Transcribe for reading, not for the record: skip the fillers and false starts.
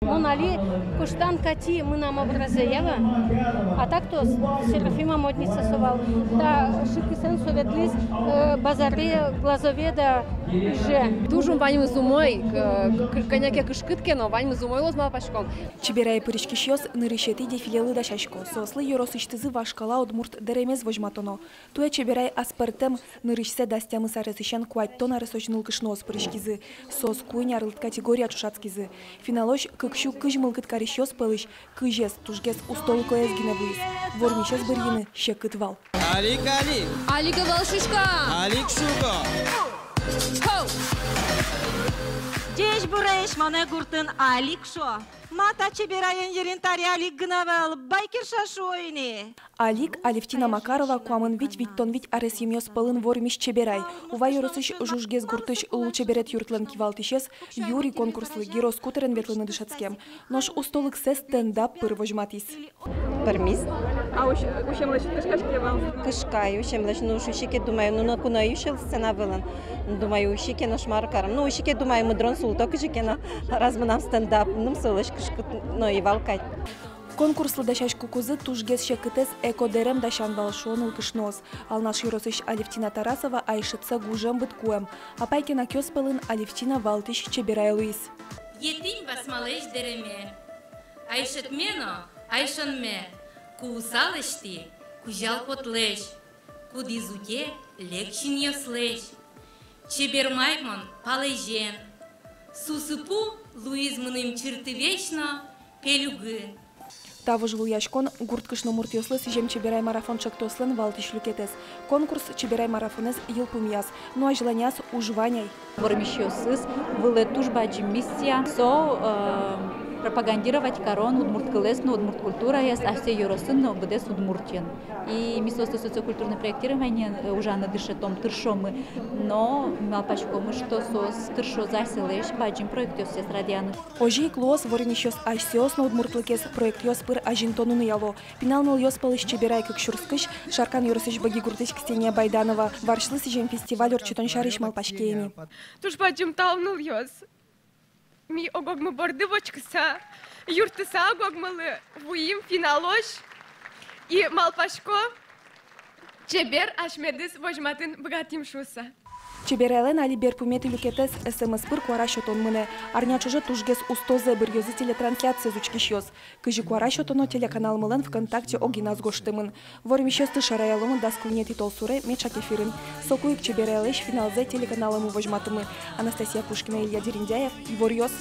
Монали куштан кати мы нам образеева, а так то Серафима модница совал. Да, шикисен советлис базаре глазоведа же. Тужум ваним зумой, коняке кышкытке, но ваним зумой лозма пашком. Чеберай пырышкишьёс нырышети дефилелы дашашко. Сослы юросыштызы вашкала удмурт деремез вожматоно. Туя чеберай аспертем нырышсе дастямы саресыщен куайттон арысочнул кышноз пырышкизы. Сос куйнярылт категория чушацкизы. Финалош кыкшу кыжмылкыт карищёс пылыш, кыжес тужгес устолы коез гиневыз. Вормишес бырьины щекытвал. Алик, Алик! Алика волшишка! Алик шуго! Деш буреш мане гуртын Алик шо. Мата чеберайын ерентари Алик гнавел, байкер шашойни. Алик Алевтина Макарова куамын вить тон вить арес емьёс пылын вормиш чеберай. Ува юросыш жужгес гуртыш лул чеберет юртлын кивалтышес, юри конкурслы герос кутерен ветлыны дышацкем. Нож устолык се стендап пыр вожматис. Пермис. А ущемлеш кышкашке вам? Кышкай, ущемлеш, ну ущике думаю, ну накуна ющел сцена вылан. Думаю, ущике наш маркаром. Ну ущике думаю, мы дрон султок ищике, раз мы нам стендап, ну солыш кышкы, ну и валкай. Конкурслы дашаш кукузы тужгес щекытес экодерем дашан балшоныл кышноз. Ал наш юросыш Алевтина Тарасова айшытса гужем быткуем. Апайкина кёс пылын Алевтина Валтыш чеберай Луис. Етин басмалеш дереме. Айшытмено, айшанме. Кусалышти, кужал потлеш. Кудизуте лекчин йослеш. Чебермаймон палежен. Сусыпу Луиз мыным чырты вечно пелюгы. Тавыж луяшкон гурткышно муртьослы сижем чеберай марафон чактослын Валтыш люкетес. Конкурс чеберай марафонес йылпумяс. Ну а желаняс ужваняй. Вормищёсыз вылы тужбаджи миссия со пропагандировать корону удмурткылесну, удмурткультура есть, а все юросынно будес удмуртен. И мисосто социокультурное проектирование уже на дышетом тыршомы, но малпачкому что сос тыршо заселеш баджим проектёс есть радианы. Ожи клоос вормищёс айсёс на удмуртлыкес проектёс пыр ажинтонуны яло. Пиналныл ёс пылыш чеберай кыкшурскыш, шаркан юросыш баги гуртыш Ксения Байданова. Варшлы сижем фестиваль орчитон шарыш малпачкени. Тужбаджим талнул ёс. Ми огогмы бордывочкыса, юртыса огогмылы вуим финалош и малпашко чебер ашмедыс вожматын богатим шуса. Чеберайлен али берпуметы люкетес СМС пыр куарашотон мыне. Арнячыжы тужгес устозе бырьёзы телетрансляция зучкишьёс. Кыжи куарашотоно телеканал мылен ВКонтакте огиназ гоштымын. Вормищёсты шараялымы дасклынети толсуре мечак эфирын. Сокуик чеберайлеш финалзе телеканалымы вожматымы. Анастасия Пушкина, Илья Дериндяев, Ворьёс.